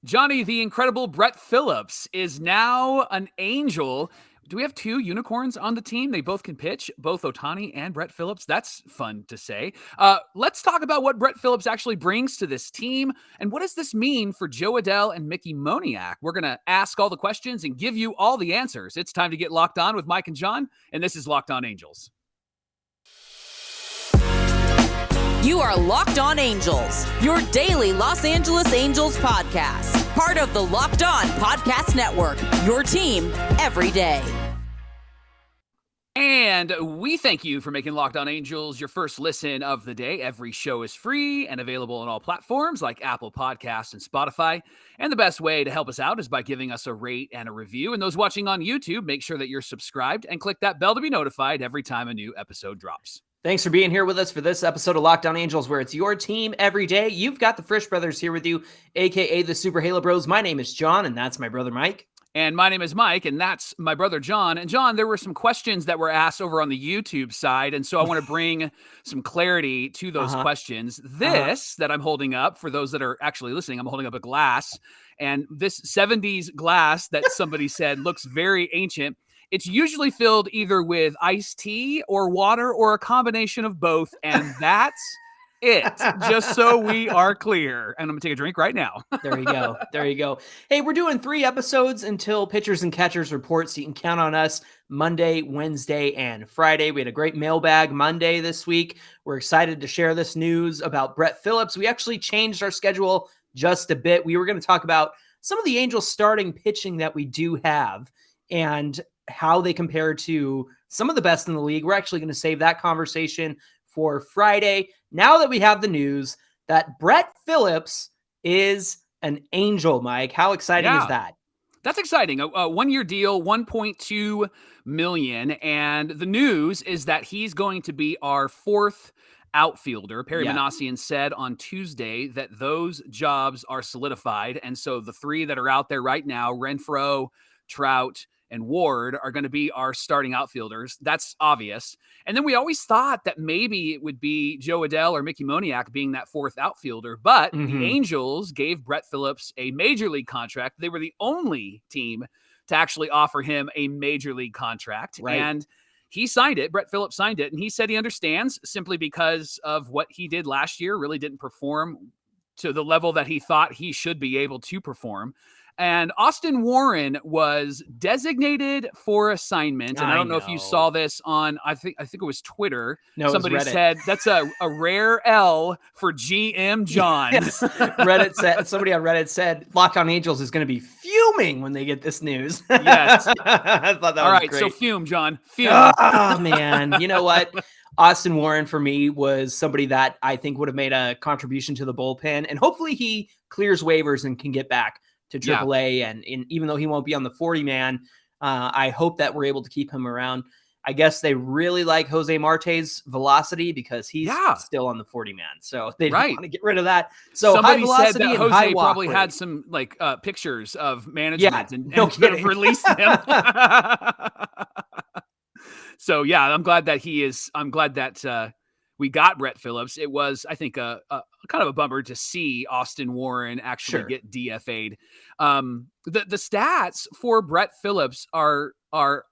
Johnny, the incredible Brett Phillips is now an Angel. Do we have two unicorns on the team? They both can pitch, both Ohtani and Brett Phillips. That's fun to say. Let's talk about what Brett Phillips actually brings to this team, and what does this mean for Joe Adell and Mickey Moniak? We're going to ask all the questions and give you all the answers. It's time to get locked on with Mike and John, and this is Locked On Angels. You are Locked On Angels, your daily Los Angeles Angels podcast. Part of the Locked On Podcast Network, your team every day. And we thank you for making Locked On Angels your first listen of the day. Every show is free and available on all platforms like Apple Podcasts and Spotify. And the best way to help us out is by giving us a rate and a review. And those watching on YouTube, make sure that you're subscribed and click that bell to be notified every time a new episode drops. Thanks for being here with us for this episode of Locked On Angels, where it's your team every day. You've got the Frisch Brothers here with you, a.k.a. the Super Halo Bros. My name is John, and that's my brother Mike. And my name is Mike, and that's my brother John. And John, there were some questions that were asked over on the YouTube side, and so I want to bring some clarity to those questions. This that I'm holding up, for those that are actually listening, I'm holding up a glass, and this 70s glass that somebody said looks very ancient. It's usually filled either with iced tea or water or a combination of both, and that's it, just so we are clear. And I'm going to take a drink right now. There you go. There you go. Hey, we're doing 3 episodes until pitchers and catchers report, so you can count on us Monday, Wednesday, and Friday. We had a great mailbag Monday this week. We're excited to share this news about Brett Phillips. We actually changed our schedule just a bit. We were going to talk about some of the Angels starting pitching that we do have, and how they compare to some of the best in the league. We're actually going to save that conversation for Friday. Now that we have the news that Brett Phillips is an Angel, Mike, how exciting is that? That's exciting. A 1-year deal, $1.2 million. And the news is that he's going to be our 4th outfielder. Perry Manassian said on Tuesday that those jobs are solidified. And so the 3 that are out there right now, Renfroe, Trout, and Ward, are going to be our starting outfielders. That's obvious. And then we always thought that maybe it would be Joe Adell or Mickey Moniak being that 4th outfielder, but the Angels gave Brett Phillips a major league contract. They were the only team to actually offer him a major league contract. Right. And he signed it. Brett Phillips signed it. And he said he understands, simply because of what he did last year, really didn't perform to the level that he thought he should be able to perform. And Austin Warren was designated for assignment. And I don't know if you saw this on, I think it was Twitter. No, somebody it was Reddit. said that's a rare L for GM John. Yes. Reddit said, somebody on Reddit said, Locked On Angels is going to be fuming when they get this news. Yes. I thought that All was right, great. so fume, John. Fume. Oh, man. You know what? Austin Warren, for me, was somebody that I think would have made a contribution to the bullpen. And hopefully he clears waivers and can get back to AAA. And even though he won't be on the 40-man, I hope that we're able to keep him around. I guess they really like Jose Marte's velocity because he's still on the 40-man. So they don't want to get rid of that. So somebody high velocity said that and high Jose walk probably rate. had some pictures of management and no could have kidding. released him. So I'm glad that we got Brett Phillips. It was, I think, a kind of a bummer to see Austin Warren actually get DFA'd. The stats for Brett Phillips are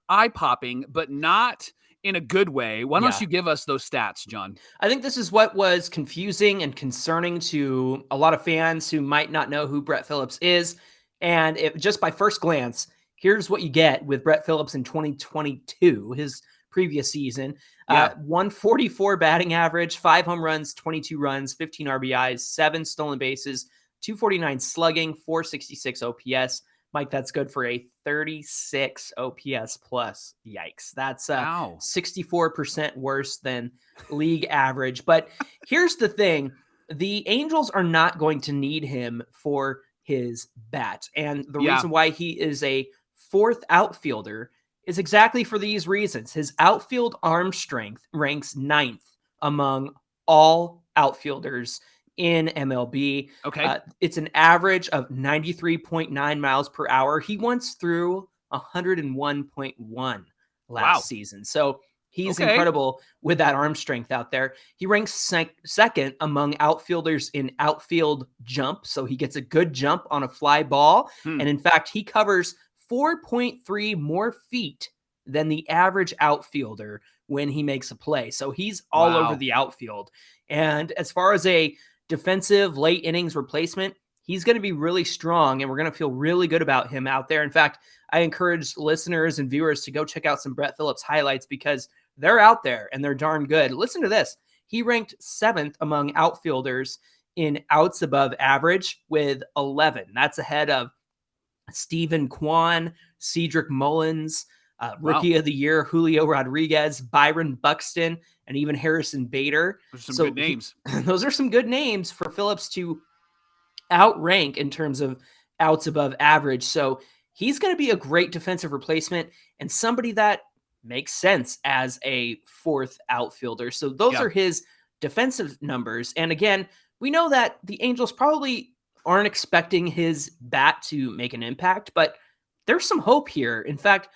eye-popping, but not in a good way. Why don't you give us those stats, John? I think this is what was confusing and concerning to a lot of fans who might not know who Brett Phillips is. And just by first glance, here's what you get with Brett Phillips in 2022, his previous season. 144 batting average, 5 home runs, 22 runs, 15 RBIs, 7 stolen bases, 249 slugging, 466 OPS. Mike, that's good for a 36 OPS plus. Yikes. That's 64% worse than league average. But here's the thing. The Angels are not going to need him for his bat. And the reason why he is a 4th outfielder is exactly for these reasons. His outfield arm strength ranks 9th among all outfielders in MLB. Okay. It's an average of 93.9 miles per hour. He once threw 101.1 last season. So He's Okay. incredible with that arm strength out there. He ranks second among outfielders in outfield jump. So he gets a good jump on a fly ball. Hmm. And in fact, he covers 4.3 more feet than the average outfielder when he makes a play. So he's all over Wow. the outfield. And as far as a defensive late innings replacement, he's going to be really strong, and we're going to feel really good about him out there. In fact, I encourage listeners and viewers to go check out some Brett Phillips highlights because they're out there and they're darn good. Listen to this. He ranked 7th among outfielders in outs above average with 11. That's ahead of Stephen Kwan, Cedric Mullins, Rookie of the Year, Julio Rodriguez, Byron Buxton, and even Harrison Bader. Those are some good names. Those are some good names for Phillips to outrank in terms of outs above average. So he's going to be a great defensive replacement and somebody that makes sense as a 4th outfielder. So those are his defensive numbers. And again, we know that the Angels probably aren't expecting his bat to make an impact, but there's some hope here. In fact,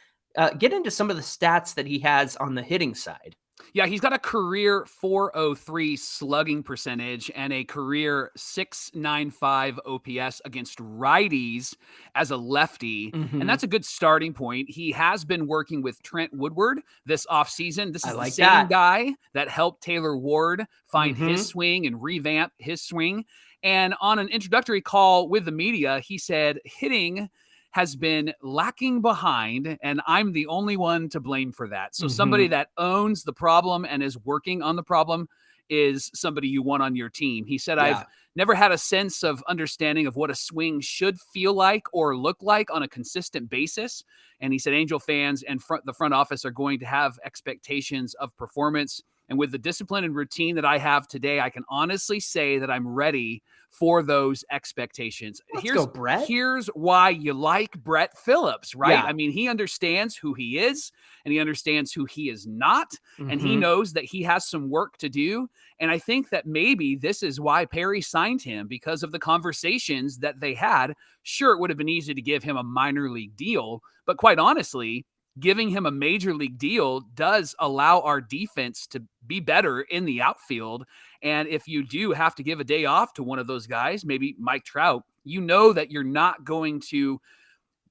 get into some of the stats that he has on the hitting side. Yeah, he's got a career .403 slugging percentage and a career .695 OPS against righties as a lefty. Mm-hmm. And that's a good starting point. He has been working with Trent Woodward this offseason. This is like the same that guy that helped Taylor Ward find Mm-hmm. his swing and revamp his swing. And on an introductory call with the media, he said hitting has been lacking behind, and I'm the only one to blame for that. So somebody that owns the problem and is working on the problem is somebody you want on your team. He said, I've never had a sense of understanding of what a swing should feel like or look like on a consistent basis. And he said, Angel fans and the front office are going to have expectations of performance. And with the discipline and routine that I have today, I can honestly say that I'm ready for those expectations. Let's go, Brett. Here's why you like Brett Phillips, right? Yeah. I mean, he understands who he is and he understands who he is not. And he knows that he has some work to do. And I think that maybe this is why Perry signed him, because of the conversations that they had. Sure, it would have been easy to give him a minor league deal, but quite honestly, giving him a major league deal does allow our defense to be better in the outfield. And if you do have to give a day off to one of those guys, maybe Mike Trout, you know that you're not going to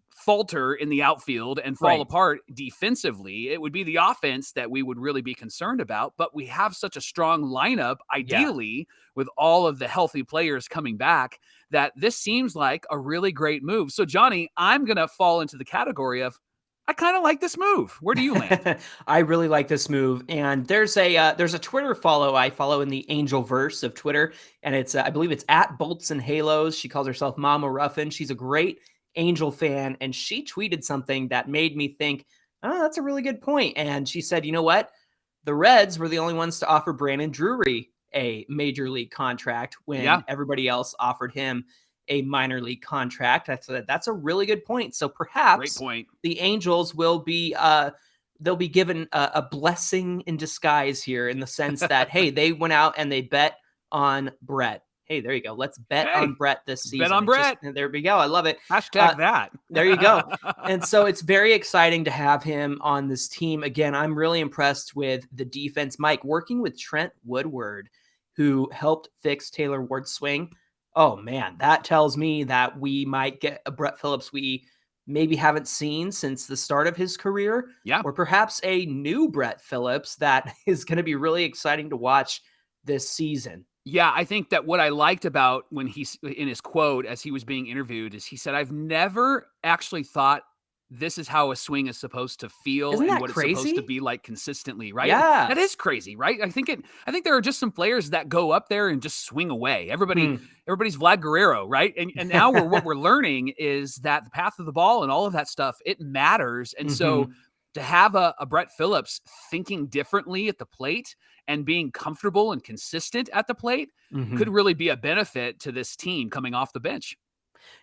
falter in the outfield and fall apart defensively. It would be the offense that we would really be concerned about, but we have such a strong lineup, ideally, with all of the healthy players coming back, that this seems like a really great move. So, Johnny, I'm going to fall into the category of, I kind of like this move. Where do you land? I really like this move. And there's a Twitter follow I follow in the Angelverse of Twitter. And it's, I believe it's at Bolts and Halos. She calls herself Mama Ruffin. She's a great Angel fan. And she tweeted something that made me think, oh, that's a really good point. And she said, you know what? The Reds were the only ones to offer Brandon Drury a major league contract when everybody else offered him a minor league contract. That's a really good point. So perhaps the Angels will be they'll be given a blessing in disguise here, in the sense that hey, they went out and they bet on Brett. Hey, there you go. Let's bet on Brett this season. Bet on Brett. There we go. I love it. Hashtag that. There you go. And so it's very exciting to have him on this team. Again, I'm really impressed with the defense. Mike, working with Trent Woodward, who helped fix Taylor Ward's swing. Oh, man, that tells me that we might get a Brett Phillips we maybe haven't seen since the start of his career. Yeah. Or perhaps a new Brett Phillips that is going to be really exciting to watch this season. Yeah, I think that what I liked about when he's in his quote as he was being interviewed is he said, I've never actually thought this is how a swing is supposed to feel. Isn't and that what crazy? It's supposed to be like consistently, right? Yeah. That is crazy, right? I think there are just some players that go up there and just swing away. Everybody's Vlad Guerrero, right? And now what we're learning is that the path of the ball and all of that stuff, it matters. And so to have a Brett Phillips thinking differently at the plate and being comfortable and consistent at the plate could really be a benefit to this team coming off the bench.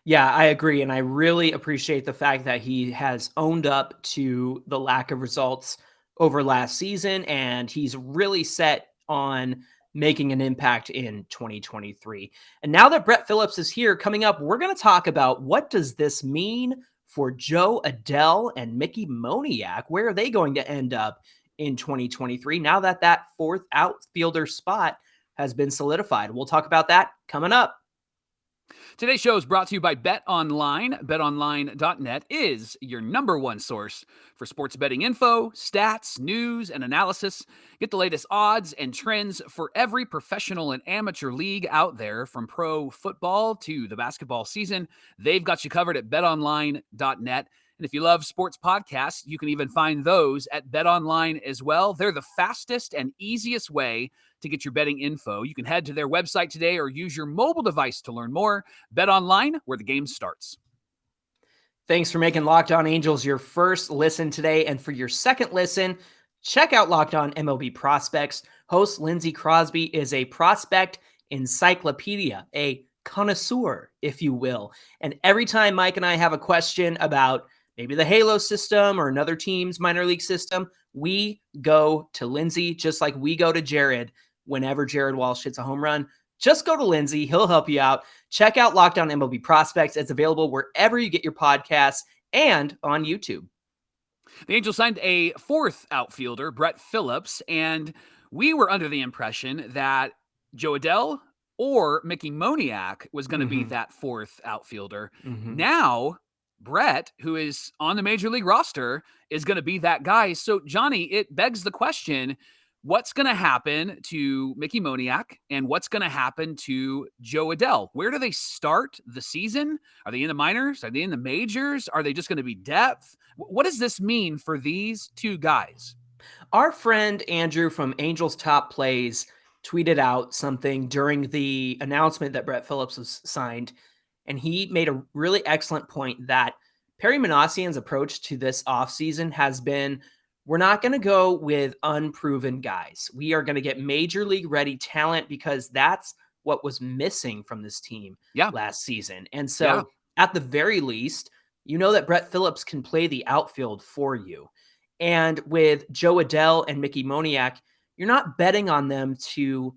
Yeah, I agree. And I really appreciate the fact that he has owned up to the lack of results over last season. And he's really set on making an impact in 2023. And now that Brett Phillips is here, coming up, we're going to talk about what does this mean for Joe Adell and Mickey Moniak? Where are they going to end up in 2023 now that fourth outfielder spot has been solidified. We'll talk about that coming up. Today's show is brought to you by Bet Online. BetOnline.net is your number one source for sports betting info, stats, news, and analysis. Get the latest odds and trends for every professional and amateur league out there, from pro football to the basketball season. They've got you covered at BetOnline.net. And if you love sports podcasts, you can even find those at BetOnline as well. They're the fastest and easiest way to get your betting info. You can head to their website today or use your mobile device to learn more. BetOnline, where the game starts. Thanks for making Locked On Angels your first listen today. And for your second listen, check out Locked On MLB Prospects. Host Lindsey Crosby is a prospect encyclopedia, a connoisseur, if you will. And every time Mike and I have a question about maybe the Halo system or another team's minor league system, we go to Lindsey, just like we go to Jared whenever Jared Walsh hits a home run. Just go to Lindsey. He'll help you out. Check out Locked On MLB Prospects. It's available wherever you get your podcasts and on YouTube. The Angels signed a fourth outfielder, Brett Phillips, and we were under the impression that Joe Adell or Mickey Moniak was going to be that fourth outfielder. Now, Brett, who is on the major league roster, is going to be that guy. So, Johnny, it begs the question, what's going to happen to Mickey Moniak and what's going to happen to Joe Adell? Where do they start the season? Are they in the minors? Are they in the majors? Are they just going to be depth? What does this mean for these two guys? Our friend Andrew from Angels Top Plays tweeted out something during the announcement that Brett Phillips was signed. And he made a really excellent point that Perry Minasian's approach to this offseason has been, we're not going to go with unproven guys. We are going to get major league ready talent because that's what was missing from this team last season. And so at the very least, you know that Brett Phillips can play the outfield for you. And with Joe Adell and Mickey Moniak, you're not betting on them to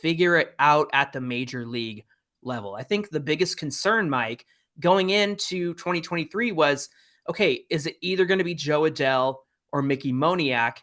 figure it out at the major league level. I think the biggest concern, Mike, going into 2023 was, okay, is it either going to be Joe Adell or Mickey Moniak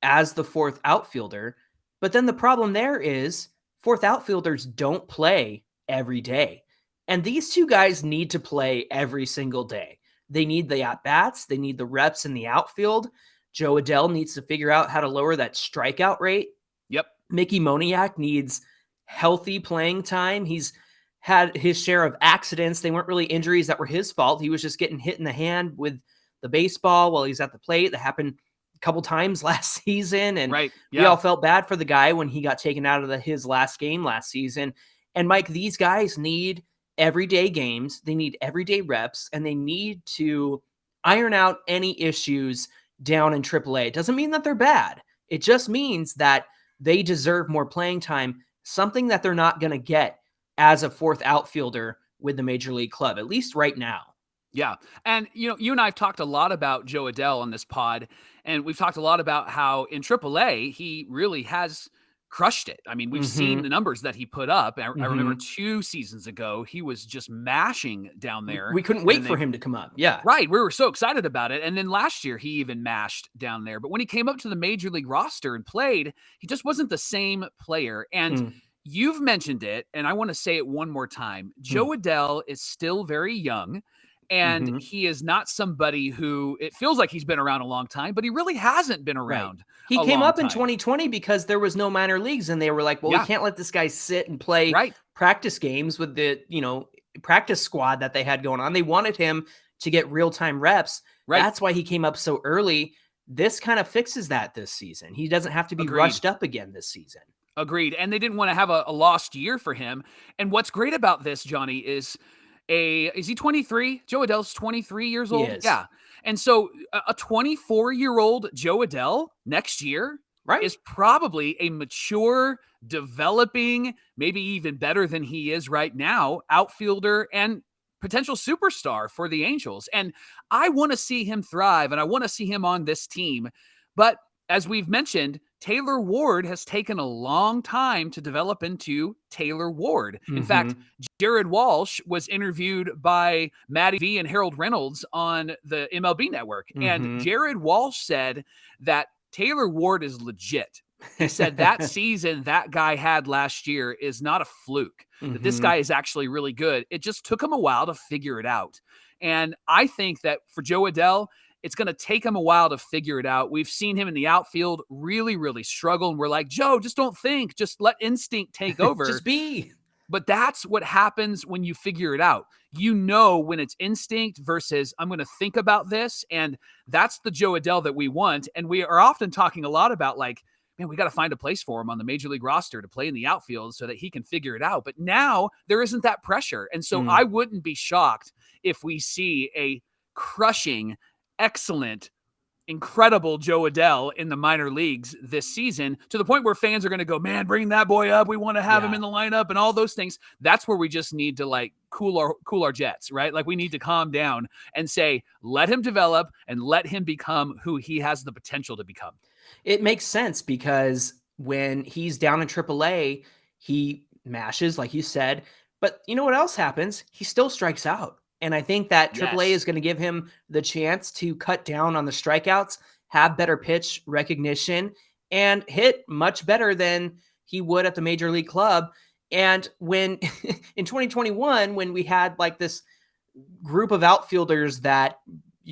as the fourth outfielder? But then the problem there is fourth outfielders don't play every day. And these two guys need to play every single day. They need the at-bats. They need the reps in the outfield. Joe Adell needs to figure out how to lower that strikeout rate. Yep. Mickey Moniak needs healthy playing time. He's had his share of accidents. They weren't really injuries that were his fault. He was just getting hit in the hand with the baseball while he's at the plate. That happened a couple times last season. And we all felt bad for the guy when he got taken out of his last game last season. And Mike, these guys need everyday games. They need everyday reps, and they need to iron out any issues down in AAA. It doesn't mean that they're bad. It just means that they deserve more playing time, something that they're not going to get as a fourth outfielder with the major league club, at least right now. Yeah. And, you know, you and I have talked a lot about Joe Adell on this pod, and we've talked a lot about how in AAA, he really has crushed it. I mean, we've seen the numbers that he put up. I remember 2 seasons ago, he was just mashing down there. We couldn't wait for him to come up. Yeah. Right. We were so excited about it. And then last year, he even mashed down there. But when he came up to the major league roster and played, he just wasn't the same player. And you've mentioned it, and I want to say it one more time. Joe Adell is still very young, and he is not somebody who, it feels like he's been around a long time, but he really hasn't been around. He came up in 2020 because there was no minor leagues, and they were like, well, we can't let this guy sit and play practice games with the, practice squad that they had going on. They wanted him to get real-time reps. That's why he came up so early. This kind of fixes that this season. He doesn't have to be rushed up again this season. Agreed. And they didn't want to have a lost year for him. And what's great about this, Johnny, is he 23? Joe Adell's 23 years old? Yeah. And so a 24-year-old Joe Adell next year is probably a mature, developing, maybe even better than he is right now, outfielder and potential superstar for the Angels. And I want to see him thrive, and I want to see him on this team. But as we've mentioned, Taylor Ward has taken a long time to develop into Taylor Ward. In fact, Jared Walsh was interviewed by Matty V and Harold Reynolds on the MLB Network. And Jared Walsh said that Taylor Ward is legit. He said that season that guy had last year is not a fluke, that this guy is actually really good. It just took him a while to figure it out. And I think that for Jo Adell, it's going to take him a while to figure it out. We've seen him in the outfield really, really struggle. And we're like, Joe, just don't think. Just let instinct take over. Just be. But that's what happens when you figure it out. You know when it's instinct versus I'm going to think about this. And that's the Jo Adell that we want. And we are often talking a lot about like, man, we got to find a place for him on the major league roster to play in the outfield so that he can figure it out. But now there isn't that pressure. And so I wouldn't be shocked if we see a crushing, excellent, incredible Jo Adell in the minor leagues this season, to the point where fans are going to go, man, bring that boy up. We want to have him in the lineup and all those things. That's where we just need to like cool our jets, right? Like we need to calm down and say, let him develop and let him become who he has the potential to become. It makes sense because when he's down in AAA, he mashes, like you said, but you know what else happens? He still strikes out. And I think that AAA is going to give him the chance to cut down on the strikeouts, have better pitch recognition, and hit much better than he would at the major league club. And when in 2021, when we had like this group of outfielders that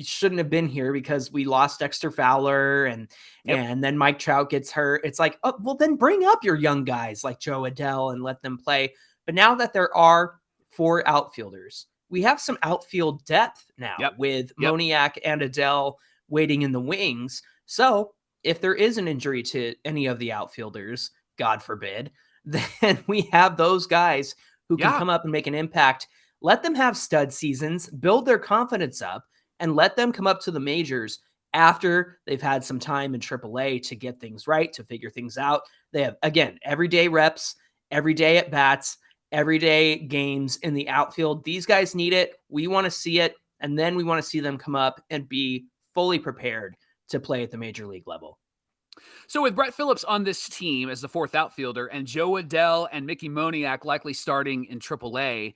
shouldn't have been here because we lost Dexter Fowler and then Mike Trout gets hurt, it's like, oh, well, then bring up your young guys like Jo Adell and let them play. But now that there are 4 outfielders, we have some outfield depth now with Moniak and Adell waiting in the wings. So if there is an injury to any of the outfielders, God forbid, then we have those guys who can come up and make an impact. Let them have stud seasons, build their confidence up, and let them come up to the majors after they've had some time in AAA to get things right, to figure things out. They have, again, everyday reps, everyday at bats, everyday games in the outfield. These guys need it. We want to see it. And then we want to see them come up and be fully prepared to play at the major league level. So with Brett Phillips on this team as the 4th outfielder and Jo Adell and Mickey Moniak likely starting in AAA,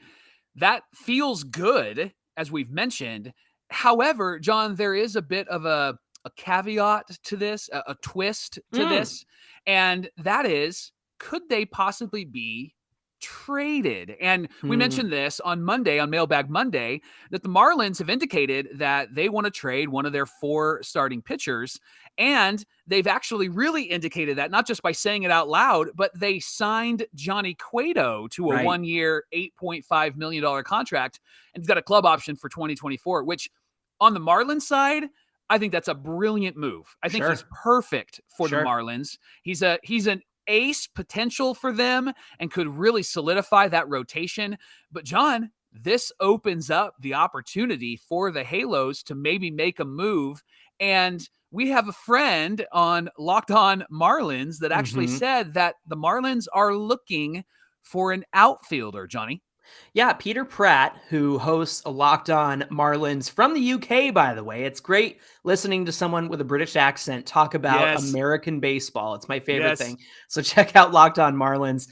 that feels good, as we've mentioned. However, John, there is a bit of a caveat to this, a twist to this. And that is, could they possibly be traded? And we mentioned this on Monday, on Mailbag Monday, that the Marlins have indicated that they want to trade one of their 4 starting pitchers. And they've actually really indicated that, not just by saying it out loud, but they signed Johnny Cueto to a 1-year, $8.5 million contract. And he's got a club option for 2024, which on the Marlins side, I think that's a brilliant move. I think he's perfect for the Marlins. He's an ace potential for them and could really solidify that rotation. But John, this opens up the opportunity for the Halos to maybe make a move. And we have a friend on Locked On Marlins that actually said that the Marlins are looking for an outfielder, Johnny. Yeah, Peter Pratt, who hosts a Locked On Marlins from the UK, by the way. It's great listening to someone with a British accent talk about American baseball. It's my favorite thing. So check out Locked On Marlins.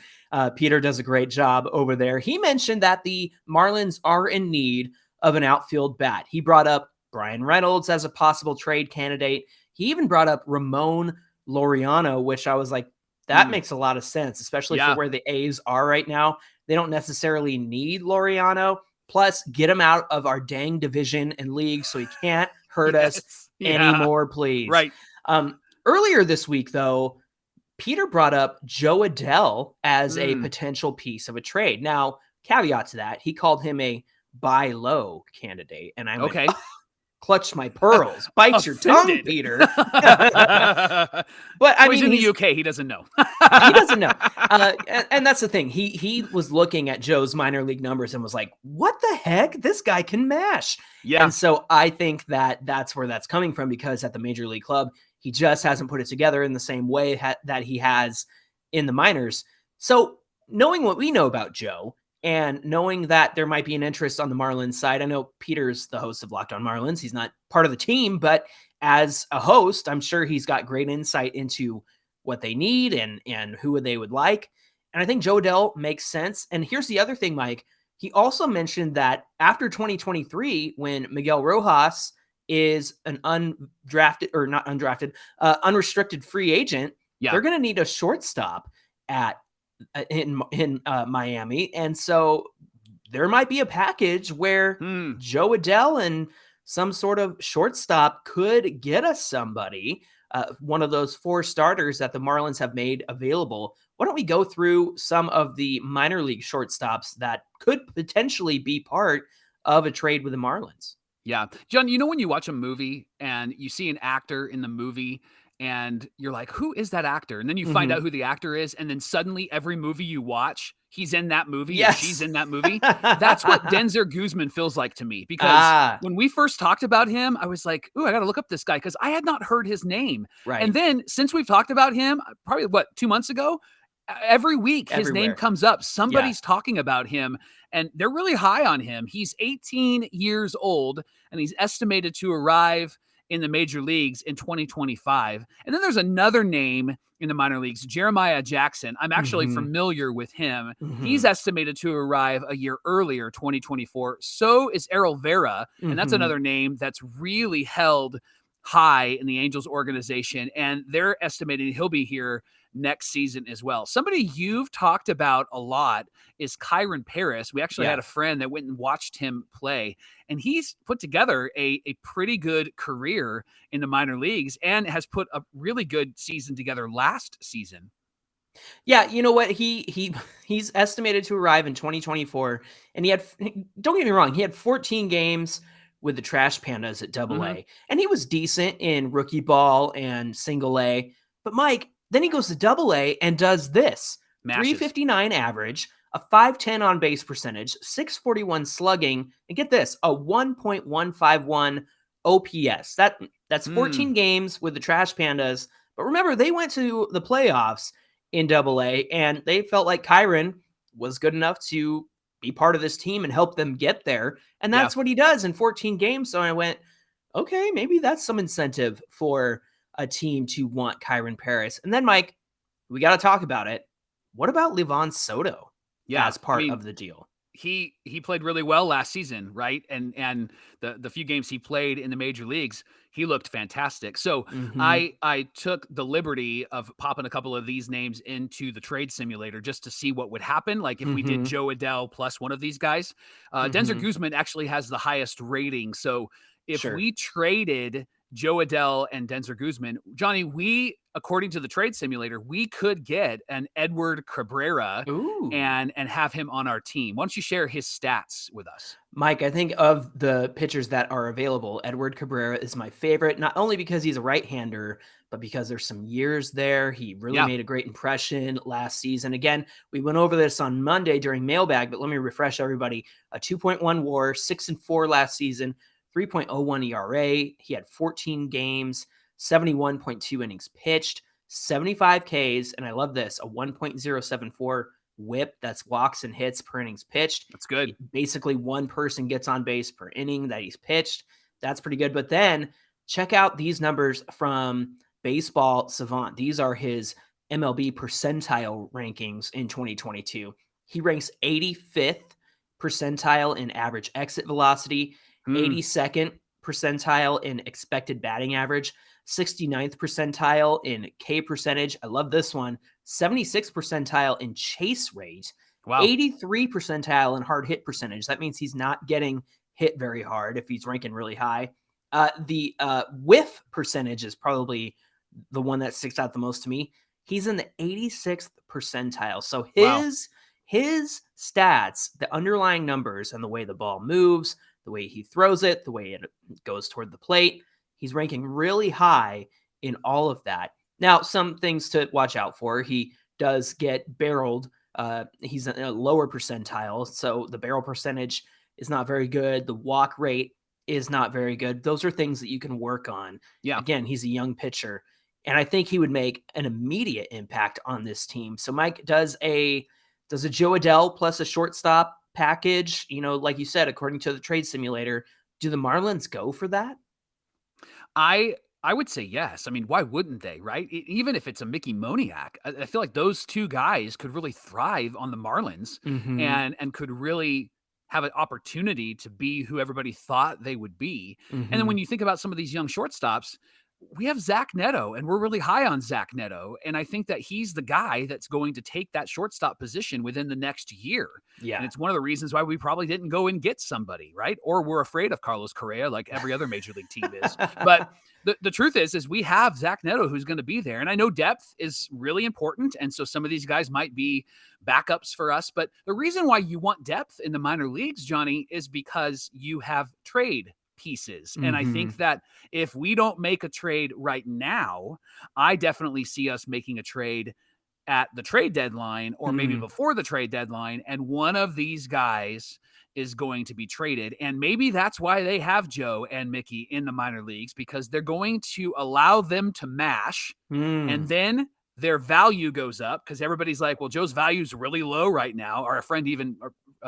Peter does a great job over there. He mentioned that the Marlins are in need of an outfield bat. He brought up Brian Reynolds as a possible trade candidate. He even brought up Ramon Laureano, which I was like, that makes a lot of sense, especially for where the A's are right now. They don't necessarily need Laureano. Plus, get him out of our dang division and league so he can't hurt us anymore, please. Right. Earlier this week, though, Peter brought up Jo Adell as a potential piece of a trade. Now, caveat to that, he called him a buy low candidate. And I went, clutch my pearls, bite your tongue, Peter. But I mean, he's in the UK. He doesn't know. He doesn't know. And that's the thing. He was looking at Joe's minor league numbers and was like, what the heck? This guy can mash. Yeah. And so I think that that's where that's coming from, because at the major league club, he just hasn't put it together in the same way that he has in the minors. So knowing what we know about Joe, and knowing that there might be an interest on the Marlins side, I know Peter's the host of Locked On Marlins. He's not part of the team, but as a host, I'm sure he's got great insight into what they need and who they would like. And I think Jo Adell makes sense. And here's the other thing, Mike. He also mentioned that after 2023, when Miguel Rojas is an undrafted or not undrafted, unrestricted free agent, they're going to need a shortstop in Miami. And so there might be a package where Joe Adell and some sort of shortstop could get us somebody, one of those 4 starters that the Marlins have made available. Why don't we go through some of the minor league shortstops that could potentially be part of a trade with the Marlins? Yeah. John, when you watch a movie and you see an actor in the movie and you're like, who is that actor? And then you find out who the actor is. And then suddenly every movie you watch, he's in that movie or she's in that movie. That's what Denzer Guzman feels like to me, because when we first talked about him, I was like, ooh, I got to look up this guy because I had not heard his name. Right. And then since we've talked about him, probably 2 months ago, every week his name comes up. Somebody's talking about him and they're really high on him. He's 18 years old and he's estimated to arrive in the major leagues in 2025. And then there's another name in the minor leagues, Jeremiah Jackson. I'm actually familiar with him. He's estimated to arrive a year earlier, 2024. So is Errol Vera. And that's another name that's really held high in the Angels organization. And they're estimating he'll be here next season as well. Somebody you've talked about a lot is Kyron Paris. We actually had a friend that went and watched him play, and he's put together a pretty good career in the minor leagues and has put a really good season together last season. Yeah, you know what? He's estimated to arrive in 2024, and don't get me wrong, he had 14 games with the Trash Pandas at AA, and he was decent in rookie ball and single A. But Mike, then he goes to AA and does this: 359 average, a 510 on base percentage, 641 slugging, and get this, a 1.151 OPS. That's 14 games with the Trash Pandas. But remember, they went to the playoffs in AA, and they felt like Kyron was good enough to be part of this team and help them get there. And that's what he does in 14 games. So I went, okay, maybe that's some incentive for a team to want Kyron Paris. And then, Mike, we got to talk about it. What about Livan Soto as part of the deal? He played really well last season, right? And the few games he played in the major leagues, he looked fantastic. So I took the liberty of popping a couple of these names into the trade simulator just to see what would happen. Like if we did Joe Adell plus one of these guys, Denzer Guzman actually has the highest rating. So if we traded Joe Adell and Denzer Guzman, Johnny, we, according to the trade simulator, we could get an Edward Cabrera and have him on our team. Why don't you share his stats with us? Mike, I think of the pitchers that are available, Edward Cabrera is my favorite, not only because he's a right-hander, but because there's some years there. He really made a great impression last season. Again, we went over this on Monday during Mailbag, but let me refresh everybody. A 2.1 WAR, 6-4 last season, 3.01 ERA. He had 14 games, 71.2 innings pitched, 75 Ks, and I love this, a 1.074 whip. That's walks and hits per innings pitched. That's good. Basically, one person gets on base per inning that he's pitched. That's pretty good. But then check out these numbers from Baseball Savant. These are his MLB percentile rankings in 2022. He ranks 85th percentile in average exit velocity, 82nd percentile in expected batting average, 69th percentile in K percentage. I love this one. 76th percentile in chase rate. Wow. 83 percentile in hard hit percentage. That means he's not getting hit very hard if he's ranking really high. The whiff percentage is probably the one that sticks out the most to me. He's in the 86th percentile. So his stats, the underlying numbers and the way the ball moves, the way he throws it, the way it goes toward the plate, he's ranking really high in all of that. Now, some things to watch out for. He does get barreled. He's in a lower percentile, so the barrel percentage is not very good. The walk rate is not very good. Those are things that you can work on. Yeah. Again, he's a young pitcher, and I think he would make an immediate impact on this team. So Mike, does a Joe Adell plus a shortstop package, like you said, according to the trade simulator, do the Marlins go for that? I would say yes. I mean, why wouldn't they, right? Even if it's a Mickey Moniak, I feel like those two guys could really thrive on the Marlins and could really have an opportunity to be who everybody thought they would be. And then when you think about some of these young shortstops, we have Zach Neto, and we're really high on Zach Neto. And I think that he's the guy that's going to take that shortstop position within the next year. Yeah. And it's one of the reasons why we probably didn't go and get somebody, right? Or we're afraid of Carlos Correa like every other major league team is. But the truth is we have Zach Neto who's going to be there. And I know depth is really important. And so some of these guys might be backups for us. But the reason why you want depth in the minor leagues, Johnny, is because you have trade pieces. And I think that if we don't make a trade right now, I definitely see us making a trade at the trade deadline or maybe before the trade deadline. And one of these guys is going to be traded. And maybe that's why they have Joe and Mickey in the minor leagues, because they're going to allow them to mash and then their value goes up because everybody's like, well, Joe's value is really low right now. Our friend even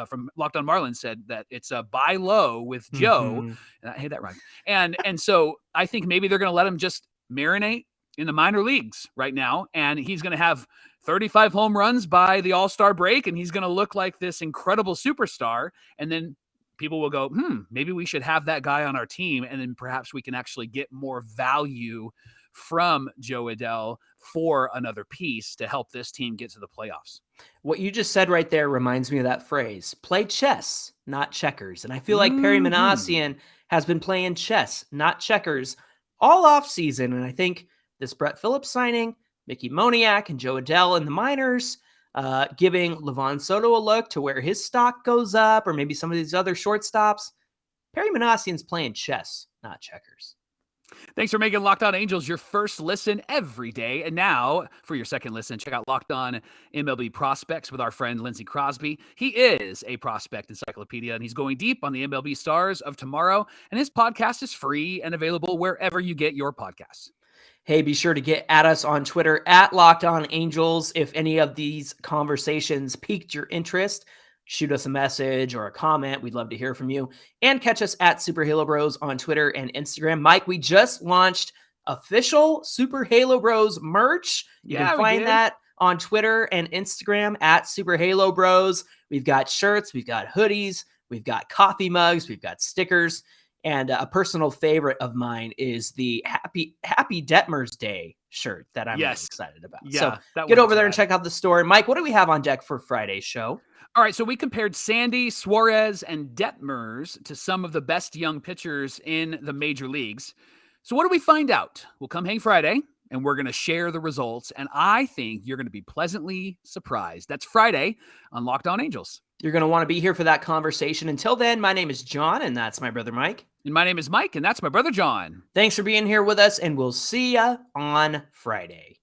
from Locked On Marlins said that it's a buy low with Joe. And I hate that rhyme. And so I think maybe they're going to let him just marinate in the minor leagues right now. And he's going to have 35 home runs by the All-Star break. And he's going to look like this incredible superstar. And then people will go, maybe we should have that guy on our team. And then perhaps we can actually get more value from Joe Adell for another piece to help this team get to the playoffs. What you just said right there reminds me of that phrase, play chess, not checkers. And I feel like Perry Manassian has been playing chess, not checkers, all off season. And I think this Brett Phillips signing, Mickey Moniak and Joe Adell in the minors, giving Levon Soto a look to where his stock goes up, or maybe some of these other shortstops. Perry Manassian's playing chess, not checkers. Thanks for making Locked On Angels your first listen every day. And now, for your second listen, check out Locked On MLB Prospects with our friend Lindsey Crosby. He is a prospect encyclopedia, and he's going deep on the MLB stars of tomorrow. And his podcast is free and available wherever you get your podcasts. Hey, be sure to get at us on Twitter at Locked On Angels. If any of these conversations piqued your interest, shoot us a message or a comment. We'd love to hear from you. And catch us at Super Halo Bros on Twitter and Instagram. Mike, we just launched official Super Halo Bros merch. You can find that on Twitter and Instagram at Super Halo Bros. We've got shirts, we've got hoodies, we've got coffee mugs, we've got stickers. And a personal favorite of mine is the Happy Detmers Day shirt that I'm really excited about. Yeah, so get over there and check out the store. Mike, what do we have on deck for Friday's show? All right, so we compared Sandy, Suarez, and Detmers to some of the best young pitchers in the major leagues. So what do we find out? We'll come hang Friday, and we're going to share the results, and I think you're going to be pleasantly surprised. That's Friday on Locked On Angels. You're going to want to be here for that conversation. Until then, my name is John, and that's my brother Mike. And my name is Mike, and that's my brother John. Thanks for being here with us, and we'll see ya on Friday.